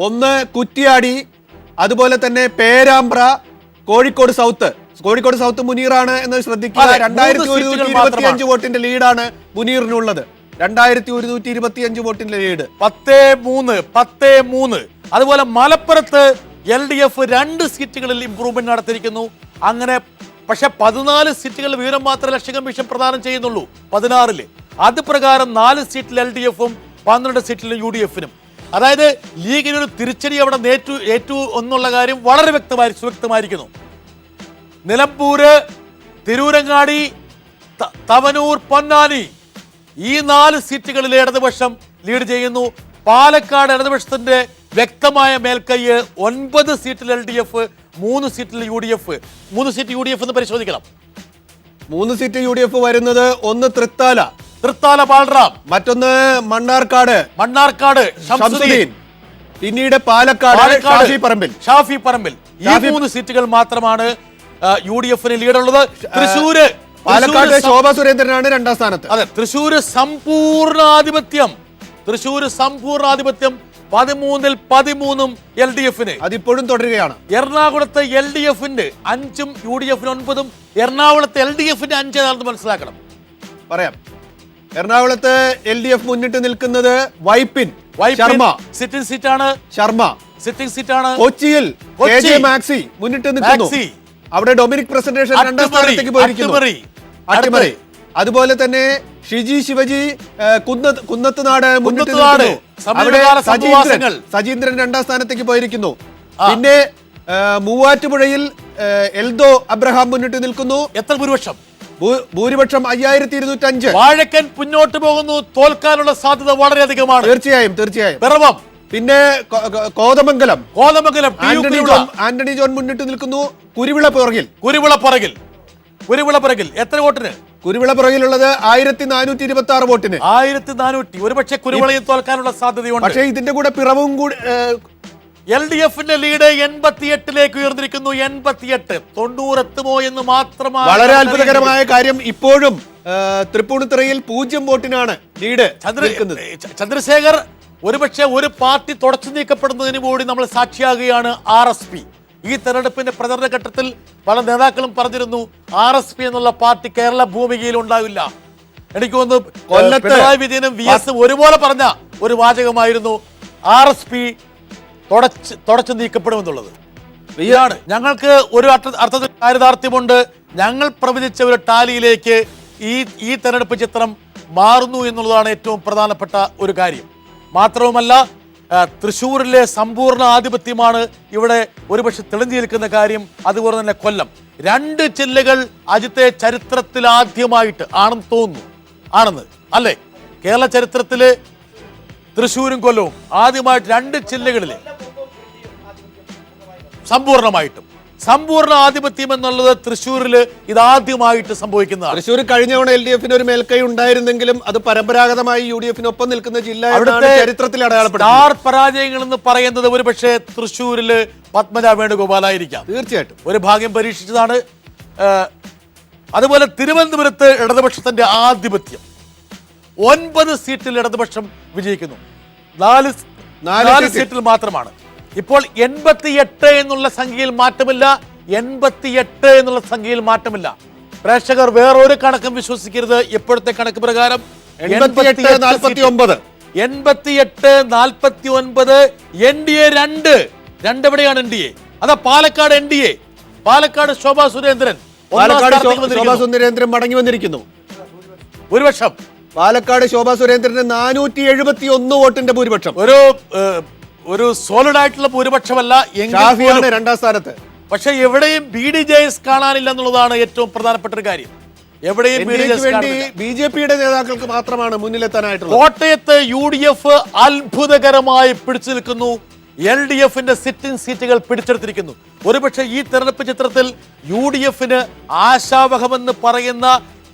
ഒന്ന് കുറ്റിയാടി, അതുപോലെ തന്നെ പേരാമ്പ്ര, കോഴിക്കോട് സൗത്ത് മുനീറാണ് എന്ന് ശ്രദ്ധിക്കുക. 2125 വോട്ടിന്റെ ലീഡാണ് മുനീറിനുള്ളത്. 2125 വോട്ടിന്റെ ലീഡ്. 10-3. അതുപോലെ മലപ്പുറത്ത് LDF 2 സീറ്റുകളിൽ ഇംപ്രൂവ്മെന്റ് നടത്തിയിരിക്കുന്നു. അങ്ങനെ പക്ഷെ 14 സീറ്റുകൾ വീരം മാത്രമേ ഇലക്ഷൻ കമ്മീഷൻ പ്രദാനം ചെയ്യുന്നുള്ളൂ 16-ല്. അത് പ്രകാരം 4 സീറ്റിൽ LDF-ഉം 12 സീറ്റിലും UDF-നും. അതായത് ലീഗിനൊരു തിരിച്ചടി അവിടെ ഏറ്റു എന്നുള്ള കാര്യം വളരെ സുവ്യക്തമായിരിക്കുന്നു. നിലമ്പൂര്, തിരൂരങ്ങാടി, തവനൂർ, പൊന്നാനി ഈ 4 സീറ്റുകളിൽ ഇടതുപക്ഷം ലീഡ് ചെയ്യുന്നു. പാലക്കാട് ഇടതുപക്ഷത്തിന്റെ വ്യക്തമായ മേൽക്കൈ. 9 സീറ്റിൽ LDF, 3 സീറ്റിൽ UDF. 3 സീറ്റ് UDF എന്ന് പരിശോധിക്കണം. 3 സീറ്റ് UDF വരുന്നത് ഒന്ന് തൃത്താല ബാലറാം, മറ്റൊന്ന് മണ്ണാർക്കാട് ശംസുദ്ദീൻ, പിന്നീട് പാലക്കാട് ഷാഫി പറമ്പിൽ. ഈ 3 സീറ്റുകൾ മാത്രമാണ് UDF-ന് ലീഡുള്ളത്. പാലക്കാട് ശോഭാ സുരേന്ദ്രനാണ് 2ാം സ്ഥാനത്ത്. അതെ, തൃശ്ശൂര് സമ്പൂർണ്ണാധിപത്യം 13-13 LDF-ന്. അതിപ്പോഴും തുടരുകയാണ്. എറണാകുളത്ത് LDF-ന്റെ 5-ഉം UDF-ന് 9-ഉം. എറണാകുളത്ത് LDF-ന്റെ 5 ഏതാണെന്ന് മനസ്സിലാക്കണം. പറയാം. എറണാകുളത്ത് LDF മുന്നിട്ട് നിൽക്കുന്നത് വൈപ്പിൻ സിറ്റിംഗ് സീറ്റാണ്. സിറ്റിംഗ് സീറ്റാണ്. കൊച്ചിയിൽ മാക്സി മുന്നിട്ട് നിൽക്കുന്നു. അവിടെ ഡൊമിനിക് പ്രസന്റേഷൻ 2ാം സ്ഥാനത്തേക്ക് പോയിരിക്കുന്നു. അതുപോലെ തന്നെ ഷിജി ശിവജി കുന്നത്തുനാട് മുന്നിട്ട് നിൽക്കുന്നു. അവിടെ സജീന്ദ്രൻ 2ാം സ്ഥാനത്തേക്ക് പോയിരിക്കുന്നു. പിന്നെ മൂവാറ്റുപുഴയിൽ എൽദോ അബ്രഹാം മുന്നിട്ട് നിൽക്കുന്നു. എത്ര ഭൂരിപക്ഷം 5205. വാഴക്കൻ മുന്നോട്ട് പോകുന്നു. തോൽക്കാനുള്ള സാധ്യത വളരെയധികമാണ്. തീർച്ചയായും. പിറവം, പിന്നെ കോതമംഗലം ആന്റണി ജോൺ മുന്നിട്ട് നിൽക്കുന്നു. കുരുവിളപ്പുറകിൽ എത്ര വോട്ടിന്? കുരുവിളപ്പുറകിലുള്ളത് 1426 വോട്ടിന്. 1400. ഒരുപക്ഷെ കുരുവിളയിൽ തോൽക്കാനുള്ള സാധ്യതയുണ്ട്. പക്ഷേ ഇതിന്റെ കൂടെ പിറവും കൂടി LDF-ന്റെ ലീഡ് 88-ലേക്ക് ഉയർന്നിരിക്കുന്നു. 88. 90 എത്തുമോ എന്ന് മാത്രമാണ്. വളരെ അത്ഭുതകരമായ കാര്യം. ഇപ്പോഴും തൃപ്പൂണിത്തുറയിൽ 0 വോട്ടിനാണ് ലീഡ്. ചന്ദ്രശേഖർ, ഒരുപക്ഷെ ഒരു പാർട്ടി തുടച്ചു നീക്കപ്പെടുന്നതിന് കൂടി നമ്മൾ സാക്ഷിയാകുകയാണ്. RSP. ഈ തെരഞ്ഞെടുപ്പിന്റെ പ്രചരണ ഘട്ടത്തിൽ പല നേതാക്കളും പറഞ്ഞിരുന്നു RSP എന്നുള്ള പാർട്ടി കേരള ഭൂമികയിൽ ഉണ്ടാവില്ല. എനിക്ക് തോന്നുന്നു പിണറായി വിജയനും VS ഒരുപോലെ പറഞ്ഞ ഒരു വാചകമായിരുന്നു RSP തുടച്ചു നീക്കപ്പെടുമെന്നുള്ളത്. ഞങ്ങൾക്ക് ഒരു അർത്ഥത്തിൽ ചാരിതാർത്ഥ്യമുണ്ട്. ഞങ്ങൾ പ്രവചിച്ച ഒരു ടാലിയിലേക്ക് ഈ തെരഞ്ഞെടുപ്പ് ചിത്രം മാറുന്നു എന്നുള്ളതാണ് ഏറ്റവും പ്രധാനപ്പെട്ട ഒരു കാര്യം. മാത്രവുമല്ല, തൃശ്ശൂരിലെ സമ്പൂർണ്ണ ആധിപത്യമാണ് ഇവിടെ ഒരുപക്ഷെ തെളിഞ്ഞു നിൽക്കുന്ന കാര്യം. അതുപോലെ തന്നെ കൊല്ലം. 2 ജില്ലകൾ അജിത്തെ ചരിത്രത്തിൽ ആദ്യമായിട്ട് ആണെന്ന് തോന്നുന്നു. അല്ലേ? കേരള ചരിത്രത്തില് തൃശ്ശൂരും കൊല്ലവും ആദ്യമായിട്ട് 2 ജില്ലകളിൽ സമ്പൂർണ്ണ ആധിപത്യം എന്നുള്ളത് തൃശ്ശൂരിൽ ഇതാദ്യമായിട്ട് സംഭവിക്കുന്നതാണ്. തൃശ്ശൂർ കഴിഞ്ഞ തവണ LDF-ന് ഒരു മേൽക്കൈ ഉണ്ടായിരുന്നെങ്കിലും അത് പരമ്പരാഗതമായി UDF-നൊപ്പം നിൽക്കുന്ന ജില്ല ചരിത്രത്തിൽ സ്റ്റാർ പരാജയങ്ങൾ എന്ന് പറയുന്നത് ഒരുപക്ഷെ തൃശ്ശൂരില് പത്മജ വേണുഗോപാലായിരിക്കാം. തീർച്ചയായിട്ടും ഒരു ഭാഗ്യം പരീക്ഷിച്ചതാണ്. അതുപോലെ തിരുവനന്തപുരത്ത് ഇടതുപക്ഷത്തിന്റെ ആധിപത്യം. 9 സീറ്റിൽ ഇടതുപക്ഷം വിജയിക്കുന്നു. 4 സീറ്റിൽ മാത്രമാണ്. ഇപ്പോൾ 88 എന്നുള്ള സംഖ്യയിൽ മാറ്റമില്ല. 88 എന്നുള്ള സംഖ്യയിൽ മാറ്റമില്ല. പ്രേക്ഷകർ വേറൊരു കണക്കും വിശ്വസിക്കരുത്. ഇപ്പോഴത്തെ കണക്ക് പ്രകാരം 88-49. 88-49. NDA 2 എവിടെയാണ്? NDA അതാ പാലക്കാട്. NDA പാലക്കാട് ശോഭാ സുരേന്ദ്രൻ മടങ്ങി വന്നിരിക്കുന്നു. ഭൂരിപക്ഷം പാലക്കാട് ശോഭാ സുരേന്ദ്രന് 471 വോട്ടിന്റെ ഭൂരിപക്ഷം. ഒരു സോളിഡ് ആയിട്ടുള്ള ഭൂരിപക്ഷമല്ല. 2ാം സ്ഥാനത്ത്. പക്ഷെ എവിടെയും BDJS കാണാനില്ല എന്നുള്ളതാണ് ഏറ്റവും പ്രധാനപ്പെട്ട ഒരു കാര്യം. എവിടെയും BJP-യുടെ നേതാക്കൾക്ക് മാത്രമാണ് മുന്നിലെത്താനായിട്ടുള്ളത്. കോട്ടയത്ത് UDF അത്ഭുതകരമായി പിടിച്ചു നിൽക്കുന്നു. LDF-ന്റെ സിറ്റിംഗ് സീറ്റുകൾ പിടിച്ചെടുത്തിരിക്കുന്നു. ഒരുപക്ഷെ ഈ തെരഞ്ഞെടുപ്പ് ചിത്രത്തിൽ UDF-ന് ആശാവഹമെന്ന് പറയുന്ന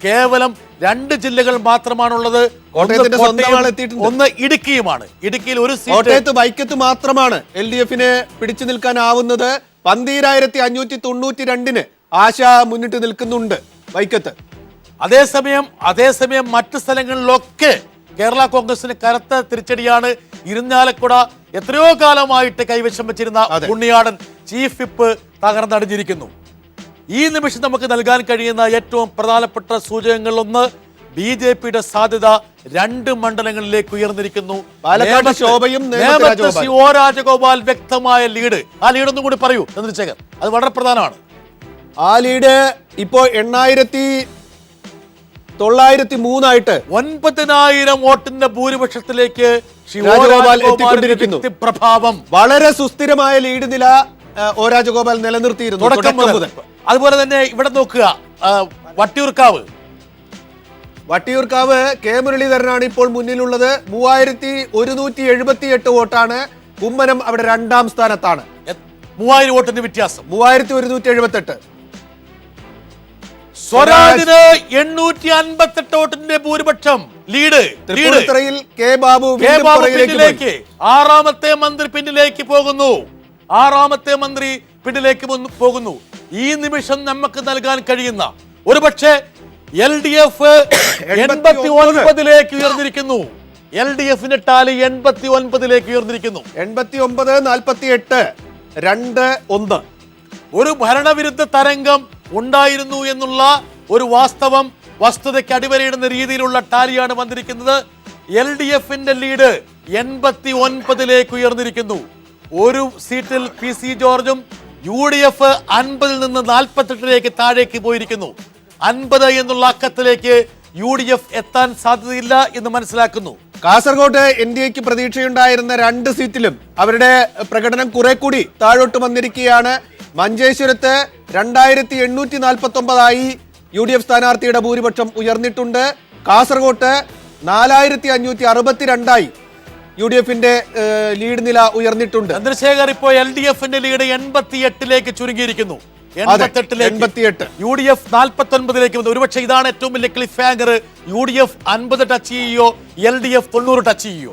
കേവലം 2 ജില്ലകൾ മാത്രമാണുള്ളത്. ഒന്ന് ഇടുക്കിയുമാണ്. ഇടുക്കിയിൽ ഒരു സീറ്റ് വൈക്കത്ത് മാത്രമാണ് LDF-ന് പിടിച്ചു നിൽക്കാനാവുന്നത്. 12,592 ആശ മുന്നിട്ട് നിൽക്കുന്നുണ്ട് വൈക്കത്ത്. അതേസമയം മറ്റു സ്ഥലങ്ങളിലൊക്കെ കേരള കോൺഗ്രസിന് കനത്ത തിരിച്ചടിയാണ്. ഇരിഞ്ഞാലക്കുട എത്രയോ കാലമായിട്ട് കൈവശം വെച്ചിരുന്ന ഉണ്ണിയാടൻ ചീഫ് വിപ്പ് തകർന്നടിഞ്ഞിരിക്കുന്നു. ഈ നിമിഷം നമുക്ക് നൽകാൻ കഴിയുന്ന ഏറ്റവും പ്രധാനപ്പെട്ട സൂചകങ്ങളിലൊന്ന് BJPയുടെ സാധ്യത 2 മണ്ഡലങ്ങളിലേക്ക് ഉയർന്നിരിക്കുന്നു. ഒ രാജഗോപാൽ വ്യക്തമായ ലീഡ്. ആ ലീഡ് ഒന്നും കൂടി പറയൂ ചന്ദ്രശേഖർ, അത് വളരെ പ്രധാനമാണ്. ആ ലീഡ് ഇപ്പോ 8,903 ആയിട്ട് 9,000 വോട്ടിന്റെ ഭൂരിപക്ഷത്തിലേക്ക് രാജഗോപാൽ എത്തിക്കൊണ്ടിരിക്കുന്നു. പ്രഭാവം വളരെ സുസ്ഥിരമായ ലീഡ് നില ഒ രാജഗോപാൽ നിലനിർത്തിയിരുന്നു തുടക്കം മുതൽ. അതുപോലെ തന്നെ ഇവിടെ നോക്കുക, വട്ടിയൂർക്കാവ് കെ മുരളീധരനാണ് ഇപ്പോൾ മുന്നിലുള്ളത്. 3,178 വോട്ടാണ്. കുമ്മനം അവിടെ 2ാം സ്ഥാനത്താണ്. 3000 വോട്ടിന്റെ വ്യത്യാസം. 3,178. സ്വരാജിന് 858 വോട്ടിന്റെ ഭൂരിപക്ഷം ലീഡ്. തൃപ്പൂണിത്തുറയിൽ കെ ബാബു പിന്നിലേക്ക്, 6ാമത്തെ മന്ത്രി പിന്നിലേക്ക് പോകുന്നു. ഈ നിമിഷം നമുക്ക് നൽകാൻ കഴിയുന്ന ഒരുപക്ഷെ LDF 89ലേക്ക് ഉയർന്നിരിക്കുന്നു. LDFന്റെ ടാലി 89ലേക്ക് ഉയർന്നിരിക്കുന്നു. 89, 48, 2, 1. ഒരു ഭരണവിരുദ്ധ തരംഗം ഉണ്ടായിരുന്നു എന്നുള്ള ഒരു വസ്തുതയ്ക്ക് അടിവരയിടുന്ന രീതിയിലുള്ള ടാലിയാണ് വന്നിരിക്കുന്നത്. LDFന്റെ ലീഡ് 89ലേക്ക് ഉയർന്നിരിക്കുന്നു. ഒരു സീറ്റിൽ PC ജോർജും UDF 50-ൽ നിന്ന് 48ലേക്ക് താഴേക്ക് പോയിരിക്കുന്നു. 50 എന്നുള്ള അക്കത്തിലേക്ക് UDF എത്താൻ സാധ്യതയില്ല എന്ന് മനസ്സിലാക്കുന്നു. കാസർഗോഡ് NDAക്ക് പ്രതീക്ഷയുണ്ടായിരുന്ന 2 സീറ്റിലും അവരുടെ പ്രകടനം കുറെ കൂടി താഴോട്ട് വന്നിരിക്കുകയാണ്. മഞ്ചേശ്വരത്ത് 2,849 UDF സ്ഥാനാർത്ഥിയുടെ ഭൂരിപക്ഷം ഉയർന്നിട്ടുണ്ട്. കാസർഗോട്ട് 4,562 UDFന്റെ ലീഡ് നില ഉയർന്നിട്ടുണ്ട്. ചന്ദ്രശേഖർ, ഇപ്പോൾ LDFന്റെ ലീഡ് 88ലേക്ക് ചുരുങ്ങിയിരിക്കുന്നു. 88. UDF 49ലേക്ക് വന്നു. ഒരുപക്ഷെ ഇതാണ് ഏറ്റവും വലിയ ക്ലിഫ് ഹാങ്കർ. UDF 50 ടച്ച് ചെയ്യോ, LDF 90 ടച്ച് ചെയ്യോ?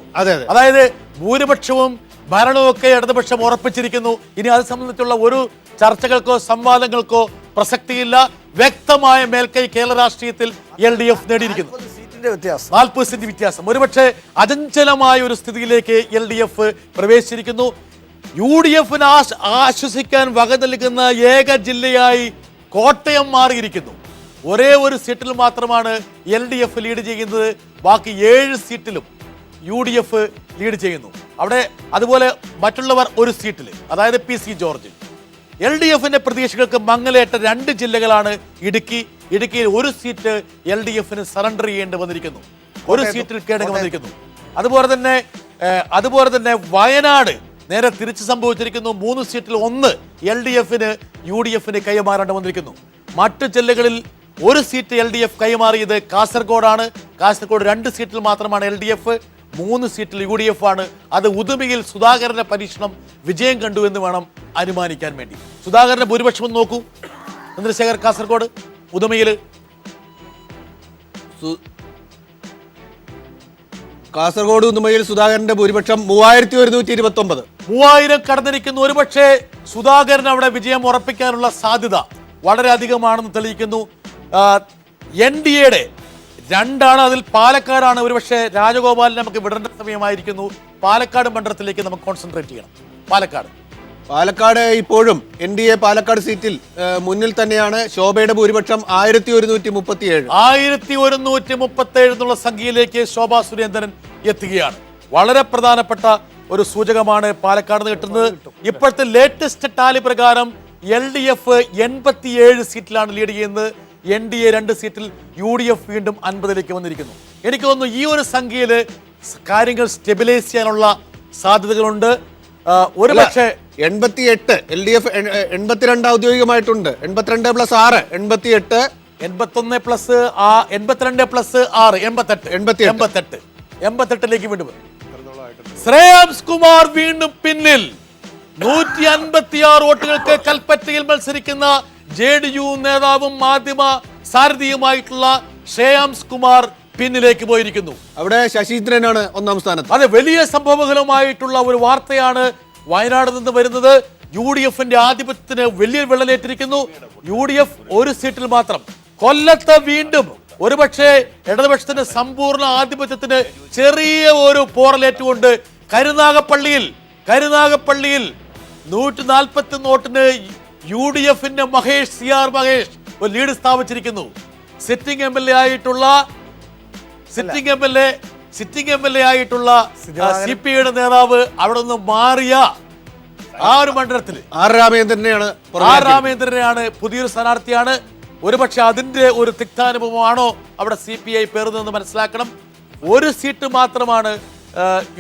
അതായത് ഭൂരിപക്ഷവും ഭരണവും ഒക്കെ ഇടതുപക്ഷം ഉറപ്പിച്ചിരിക്കുന്നു. ഇനി അത് സംബന്ധിച്ചുള്ള ഒരു ചർച്ചകൾക്കോ സംവാദങ്ങൾക്കോ പ്രസക്തിയില്ല. വ്യക്തമായ മേൽക്കൈ കേരള രാഷ്ട്രീയത്തിൽ LDF നേടിയിരിക്കുന്നു. 40 സീറ്റ് വ്യത്യാസം. ഒരുപക്ഷെ അചഞ്ചലമായ ഒരു സ്ഥിതിയിലേക്ക് LDF പ്രവേശിച്ചിരിക്കുന്നു. UDFന് ആശ്വസിക്കാൻ വക നൽകുന്ന ഏക ജില്ലയായി കോട്ടയം മാറിയിരിക്കുന്നു. ഒരേ ഒരു സീറ്റിൽ മാത്രമാണ് LDF ലീഡ് ചെയ്യുന്നത്. ബാക്കി 7 സീറ്റിലും UDF ലീഡ് ചെയ്യുന്നു. അവിടെ അതുപോലെ മറ്റുള്ളവർ ഒരു സീറ്റിൽ, അതായത് PC ജോർജ്. LDFന്റെ പ്രതീക്ഷകൾക്ക് മങ്ങലേറ്റ 2 ജില്ലകളാണ് ഇടുക്കിയിൽ ഒരു സീറ്റ് LDFന് സറണ്ടർ ചെയ്യേണ്ടി വന്നിരിക്കുന്നു. ഒരു സീറ്റിൽ കേടങ്ങി വന്നിരിക്കുന്നു. അതുപോലെ തന്നെ വയനാട് നേരെ തിരിച്ച് സംഭവിച്ചിരിക്കുന്നു. 3 സീറ്റിൽ 1 LDFന് UDFന് കൈമാറേണ്ടി വന്നിരിക്കുന്നു. മറ്റു ജില്ലകളിൽ ഒരു സീറ്റ് LDF കൈമാറിയത് കാസർഗോഡാണ്. കാസർഗോഡ് 2 സീറ്റിൽ മാത്രമാണ് LDF, 3 സീറ്റിൽ UDF ആണ്. അത് ഉദുമയിൽ സുധാകരന്റെ പരീക്ഷണം വിജയം കണ്ടു എന്ന് വേണം അനുമാനിക്കാൻ വേണ്ടി. സുധാകരന്റെ ഭൂരിപക്ഷം നോക്കൂ ചന്ദ്രശേഖർ. കാസർഗോഡ് ഉദുമയിൽ സുധാകരന്റെ ഭൂരിപക്ഷം 3,129. 3000 കടന്നിരിക്കുന്നു. ഒരുപക്ഷെ സുധാകരൻ അവിടെ വിജയം ഉറപ്പിക്കാനുള്ള സാധ്യത വളരെ അധികമാണെന്ന് തെളിയിക്കുന്നു. NDAയുടെ 2 അതിൽ പാലക്കാടാണ്. ഒരുപക്ഷെ രാജഗോപാലിനെ നമുക്ക് വിടേണ്ട സമയമായിരിക്കുന്നു. പാലക്കാട് മണ്ഡലത്തിലേക്ക് നമുക്ക് കോൺസെൻട്രേറ്റ് ചെയ്യണം. പാലക്കാട് ഇപ്പോഴും NDA പാലക്കാട് സീറ്റിൽ മുന്നിൽ തന്നെയാണ്. ശോഭയുടെ ഭൂരിപക്ഷം 1,137. 1,137 എന്നുള്ള സംഖ്യയിലേക്ക് ശോഭാ സുരേന്ദ്രൻ എത്തുകയാണ്. വളരെ പ്രധാനപ്പെട്ട ഒരു സൂചകമാണ് പാലക്കാട് കിട്ടുന്നത്. ഇപ്പോഴത്തെ ലേറ്റസ്റ്റ് ടാലി പ്രകാരം LDF 87 സീറ്റിലാണ് ലീഡ് ചെയ്യുന്നത്. NDA 2 സീറ്റിൽ, UDF വീണ്ടും 50ലേക്ക് വന്നിരിക്കുന്നു. എനിക്ക് തോന്നുന്നു ഈ ഒരു സംഖ്യയിൽ കാര്യങ്ങൾ സ്റ്റെബിലൈസ് ചെയ്യാനുള്ള സാധ്യതകളുണ്ട്. ഒരു പക്ഷേ 88 LDF 82 ഔദ്യോഗികമായിട്ടുണ്ട്. 82 + 6 88, 81 + 82 + 6 88ലേക്ക് വീണ്ടും. ശ്രേയാംസ് കുമാർ വീണ്ടും പിന്നിൽ. 156 വോട്ടുകൾക്ക് കൽപ്പറ്റയിൽ മത്സരിക്കുന്ന JDU നേതാവും മാധ്യമ സാരഥിയുമായിട്ടുള്ള ശ്രേയാംസ് കുമാർ പിന്നിലേക്ക് പോയിരിക്കുന്നു. അവിടെ ശശീന്ദ്രനാണ് 1ാം സ്ഥാനത്ത്. അതെ, വലിയ സംഭവങ്ങളുമായിട്ടുള്ള ഒരു വാർത്തയാണ് വയനാട് നിന്ന് വരുന്നത്. UDFന്റെ ആധിപത്യത്തിന് വലിയ വിള്ളലേറ്റിരിക്കുന്നു. UDF ഒരു സീറ്റിൽ മാത്രം. കൊല്ലത്ത് വീണ്ടും ഒരുപക്ഷെ ഇടതുപക്ഷത്തിന്റെ സമ്പൂർണ്ണ ആധിപത്യത്തിന് ചെറിയ ഒരു പോറലേറ്റുകൊണ്ട് കരുനാഗപ്പള്ളിയിൽ കരുനാഗപ്പള്ളിയിൽ 140 വോട്ടിന് UDF മഹേഷ് CR മഹേഷ് ഒരു ലീഡ് സ്ഥാപിച്ചിരിക്കുന്നു. സിറ്റിംഗ് എം എൽ എ ആയിട്ടുള്ള CPIയുടെ നേതാവ് അവിടെ നിന്ന് മാറിയ ആ ഒരു മണ്ഡലത്തിൽ ആർ രാമേന്ദ്രനെയാണ് പുതിയൊരു സ്ഥാനാർത്ഥിയാണ്. ഒരുപക്ഷെ അതിന്റെ ഒരു തിക്താനുഭവമാണോ അവിടെ CPI പേറുന്നതെന്ന് മനസ്സിലാക്കണം. ഒരു സീറ്റ് മാത്രമാണ്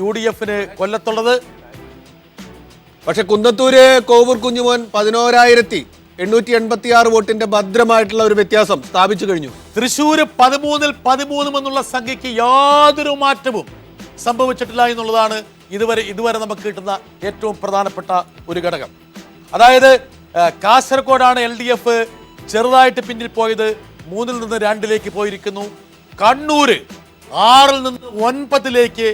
UDF കൊല്ലത്തുള്ളത്. പക്ഷെ കുന്നത്തൂര് കോവൂർ കുഞ്ഞുമോൻ 11,886 വോട്ടിന്റെ ഭദ്രമായിട്ടുള്ള ഒരു വ്യത്യാസം സ്ഥാപിച്ചു കഴിഞ്ഞു. തൃശ്ശൂര് 13-ൽ 13 എന്നുള്ള സംഖ്യക്ക് യാതൊരു മാറ്റവും സംഭവിച്ചിട്ടില്ല എന്നുള്ളതാണ് ഇതുവരെ നമുക്ക് കിട്ടുന്ന ഏറ്റവും പ്രധാനപ്പെട്ട ഒരു ഘടകം. അതായത് കാസർഗോഡാണ് LDF ചെറുതായിട്ട് പിന്നിൽ പോയത്, 3-ൽ നിന്ന് 2-ലേക്ക് പോയിരിക്കുന്നു. കണ്ണൂര് 6-ൽ നിന്ന് 9-ലേക്ക്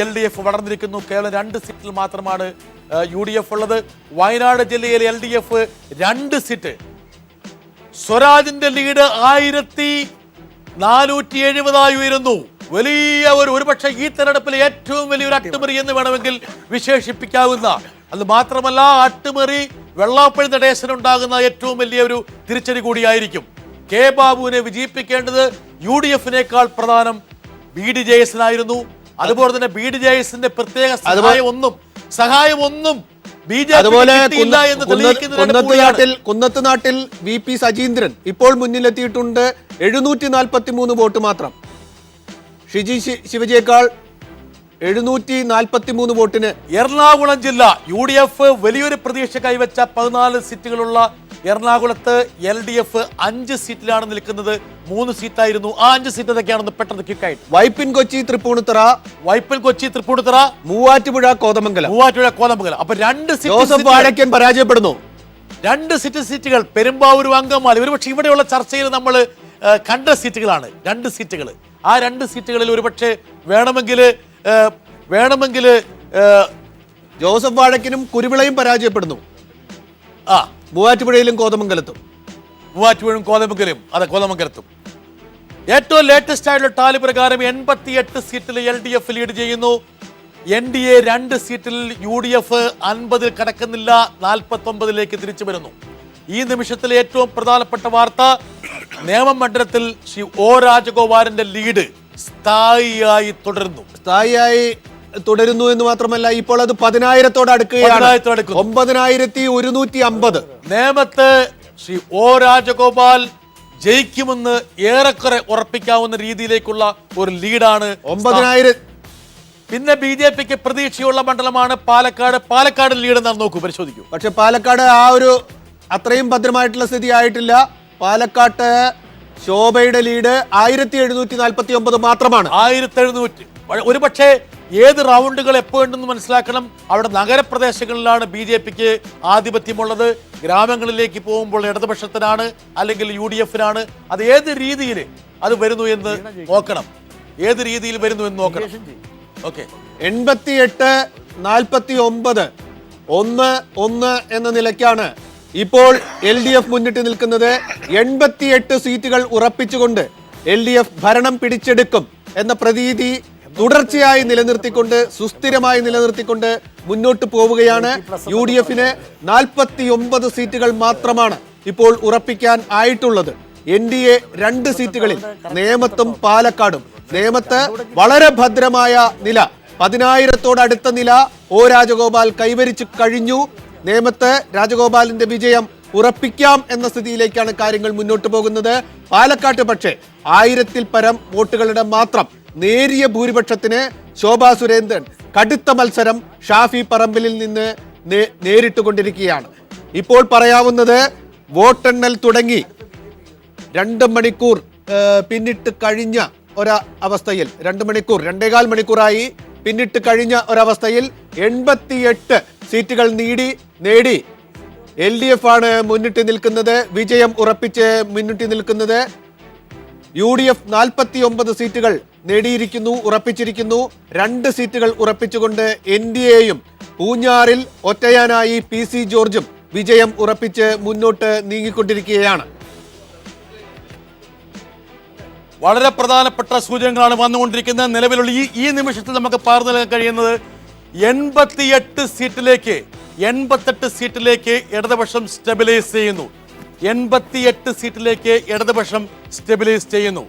LDF വളർന്നിരിക്കുന്നു. കേവലം 2 സീറ്റിൽ മാത്രമാണ് UDF ഉള്ളത്. വയനാട് ജില്ലയിൽ LDF 2 സീറ്റ്. സ്വരാജിന്റെ ലീഡ് 1470 ഉയരുന്നു. വലിയ ഒരുപക്ഷെ ഈ തെരഞ്ഞെടുപ്പിലെ ഏറ്റവും വലിയൊരു അട്ടിമറി എന്ന് വേണമെങ്കിൽ വിശേഷിപ്പിക്കാവുന്ന, അത് മാത്രമല്ല അട്ടിമറി വെള്ളാപ്പള്ളി നടേശനുണ്ടാകുന്ന ഏറ്റവും വലിയ ഒരു തിരിച്ചടി കൂടിയായിരിക്കും. കെ ബാബുവിനെ വിജയിപ്പിക്കേണ്ടത് UDF-നേക്കാൾ പ്രധാനം BDJS അതുപോലെ തന്നെ BDJS പ്രത്യേക സഹായം ഒന്നും അതുപോലെ കുന്നത്ത് നാട്ടിൽ VP സജീന്ദ്രൻ ഇപ്പോൾ മുന്നിലെത്തിയിട്ടുണ്ട്. 743 വോട്ട് മാത്രം. ഷിജി ശിവജിയേക്കാൾ 743 വോട്ടിന്. എറണാകുളം ജില്ല UDF വലിയൊരു പ്രതീക്ഷ കൈവച്ച 14 സീറ്റുകളുള്ള എറണാകുളത്ത് LDF 5 സീറ്റിലാണ് നിൽക്കുന്നത്. 3 സീറ്റായിരുന്നു. ആ 5 സീറ്റ് ഏതൊക്കെയാണെന്ന് പെട്ടെന്ന് ക്വിക്കായിട്ട്. വൈപ്പിൻ കൊച്ചി തൃപ്പൂണിത്തുറ, മൂവാറ്റുപുഴ കോതമംഗലം. അപ്പൊ 2 സീറ്റ് ജോസഫ് വാഴക്കൻ പരാജയപ്പെടുന്നു. 2 സീറ്റുകൾ പെരുമ്പാവൂർ, അങ്കമാലി. ഒരുപക്ഷെ ഇവിടെയുള്ള ചർച്ചയിൽ നമ്മൾ കണ്ട സീറ്റുകളാണ് 2 സീറ്റുകൾ. ആ 2 സീറ്റുകളിൽ ഒരുപക്ഷെ വേണമെങ്കിൽ ജോസഫ് വാഴക്കനും കുരുവിളയും പരാജയപ്പെടുന്നു. മൂവാറ്റുപുഴയിലും കോതമംഗലത്തും. കോതമംഗലത്തും ഏറ്റവും ലേറ്റസ്റ്റ് ആയിട്ടുള്ള ടാലി പ്രകാരം 88 സീറ്റിൽ LDF ലീഡ് ചെയ്യുന്നു. NDA 2 സീറ്റിൽ, UDF 50-ൽ കടക്കുന്നില്ല, 49-ലേക്ക് തിരിച്ചു വരുന്നു. ഈ നിമിഷത്തിലെ ഏറ്റവും പ്രധാനപ്പെട്ട വാർത്ത, നേമം മണ്ഡലത്തിൽ ശ്രീ O രാജഗോപാലിന്റെ ലീഡ് സ്ഥായിയായി തുടരുന്നു എന്ന് മാത്രമല്ല ഇപ്പോൾ അത് 10,000-ഓട് അടുക്കുകയാണ്. 9,150. നേമത്ത് ശ്രീ O രാജഗോപാൽ ജയിക്കുമെന്ന് ഏറെക്കുറെ ഉറപ്പിക്കാവുന്ന രീതിയിലേക്കുള്ള ഒരു ലീഡാണ്. 9,000. പിന്നെ BJPക്ക് പ്രതീക്ഷയുള്ള മണ്ഡലമാണ് പാലക്കാട് ലീഡ് എന്നാണ് നോക്കൂ, പരിശോധിക്കൂ. പക്ഷെ പാലക്കാട് ആ ഒരു അത്രയും ഭദ്രമായിട്ടുള്ള സ്ഥിതി ആയിട്ടില്ല. പാലക്കാട്ട് ശോഭയുടെ ലീഡ് 1,749 മാത്രമാണ്. 1,700. ഒരുപക്ഷെ ഏത് റൗണ്ടുകൾ എപ്പോഴുണ്ടെന്ന് മനസ്സിലാക്കണം. അവിടെ നഗരപ്രദേശങ്ങളിലാണ് BJPക്ക് ആധിപത്യമുള്ളത്. ഗ്രാമങ്ങളിലേക്ക് പോകുമ്പോൾ ഇടതുപക്ഷത്തിനാണ്, അല്ലെങ്കിൽ UDF-നാണ്. അത് ഏത് രീതിയിൽ വരുന്നു എന്ന് നോക്കണം. ഓക്കെ, 88-49 1-1 എന്ന നിലയ്ക്കാണ് ഇപ്പോൾ LDF മുന്നിട്ട് നിൽക്കുന്നത്. 88 സീറ്റുകൾ ഉറപ്പിച്ചുകൊണ്ട് LDF ഭരണം പിടിച്ചെടുക്കും എന്ന പ്രതീതി തുടർച്ചയായി നിലനിർത്തിക്കൊണ്ട്, സുസ്ഥിരമായി നിലനിർത്തിക്കൊണ്ട് മുന്നോട്ട് പോവുകയാണ്. UDF-ന് 49 സീറ്റുകൾ മാത്രമാണ് ഇപ്പോൾ ഉറപ്പിക്കാൻ ആയിട്ടുള്ളത്. NDA 2 സീറ്റുകളിൽ നേമത്തും പാലക്കാടും. നേമത്ത് വളരെ ഭദ്രമായ നില, 10,000-ഓട് അടുത്ത നില O രാജഗോപാൽ കൈവരിച്ചു കഴിഞ്ഞു. നേമത്ത് രാജഗോപാലിന്റെ വിജയം ഉറപ്പിക്കാം എന്ന സ്ഥിതിയിലേക്കാണ് കാര്യങ്ങൾ മുന്നോട്ട് പോകുന്നത്. പാലക്കാട്ട് പക്ഷേ 1000-ൽ പരം വോട്ടുകളുടെ മാത്രം നേരിയ ഭൂരിപക്ഷത്തിന് ശോഭാ സുരേന്ദ്രൻ കടുത്ത മത്സരം ഷാഫി പറമ്പിലിൽ നിന്ന് നേരിട്ടുകൊണ്ടിരിക്കുകയാണ്. ഇപ്പോൾ പറയാവുന്നത് വോട്ടെണ്ണൽ തുടങ്ങി 2 മണിക്കൂർ പിന്നിട്ട് കഴിഞ്ഞ ഒരവസ്ഥയിൽ, 2.25 മണിക്കൂറായി പിന്നിട്ട് കഴിഞ്ഞ ഒരവസ്ഥയിൽ 88 സീറ്റുകൾ നേടി LDF ആണ് മുന്നിട്ട് നിൽക്കുന്നത്, വിജയം ഉറപ്പിച്ച് മുന്നിട്ട് നിൽക്കുന്നത്. UDF 49 സീറ്റുകൾ നേടിയിരിക്കുന്നു, ഉറപ്പിച്ചിരിക്കുന്നു. 2 സീറ്റുകൾ ഉറപ്പിച്ചുകൊണ്ട് NDAയും പൂഞ്ഞാറിൽ ഒറ്റയാനായി PC ജോർജും വിജയം ഉറപ്പിച്ച് മുന്നോട്ട് നീങ്ങിക്കൊണ്ടിരിക്കുകയാണ്. വളരെ പ്രധാനപ്പെട്ട സൂചനകളാണ് വന്നുകൊണ്ടിരിക്കുന്നത്. നിലവിലുള്ള ഈ നിമിഷത്തിൽ നമുക്ക് പറഞ്ഞു നൽകാൻ കഴിയുന്നത് 88 സീറ്റിലേക്ക് ഇടതുപക്ഷം സ്റ്റെബിലൈസ് ചെയ്യുന്നു. 88 സീറ്റിലേക്ക് ഇടതുപക്ഷം സ്റ്റെബിലൈസ് ചെയ്യുന്നു.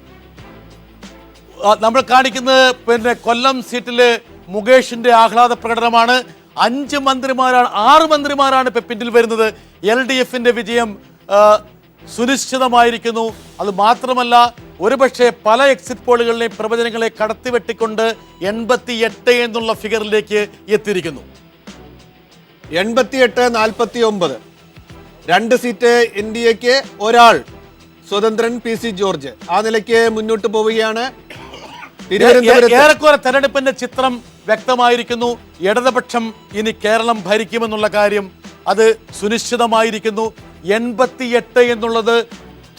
നമ്മൾ കാണിക്കുന്നത് പിന്നെ കൊല്ലം സീറ്റില് മുകേഷിന്റെ ആഹ്ലാദ പ്രകടനമാണ്. 6 മന്ത്രിമാരാണ് ഇപ്പൊ പിന്നിൽ വരുന്നത്. LDFന്റെ വിജയം സുനിശ്ചിതമായിരിക്കുന്നു. അത് മാത്രമല്ല, ഒരുപക്ഷെ പല എക്സിറ്റ് പോളുകളിലെയും പ്രവചനങ്ങളെ കടത്തിവെട്ടിക്കൊണ്ട് 88 എന്നുള്ള ഫിഗറിലേക്ക് എത്തിയിരിക്കുന്നു. 88-49, 2 സീറ്റ് NDAക്ക്, ഒരാൾ സ്വതന്ത്രൻ PC ജോർജ്. ആ നിലയ്ക്ക് മുന്നോട്ട് പോവുകയാണ്. ഏറെക്കുറെ തെരഞ്ഞെടുപ്പിന്റെ ചിത്രം വ്യക്തമായിരിക്കുന്നു. ഇടതുപക്ഷം ഇനി കേരളം ഭരിക്കുമെന്നുള്ള കാര്യം അത് സുനിശ്ചിതമായിരിക്കുന്നു. 88 എന്നുള്ളത്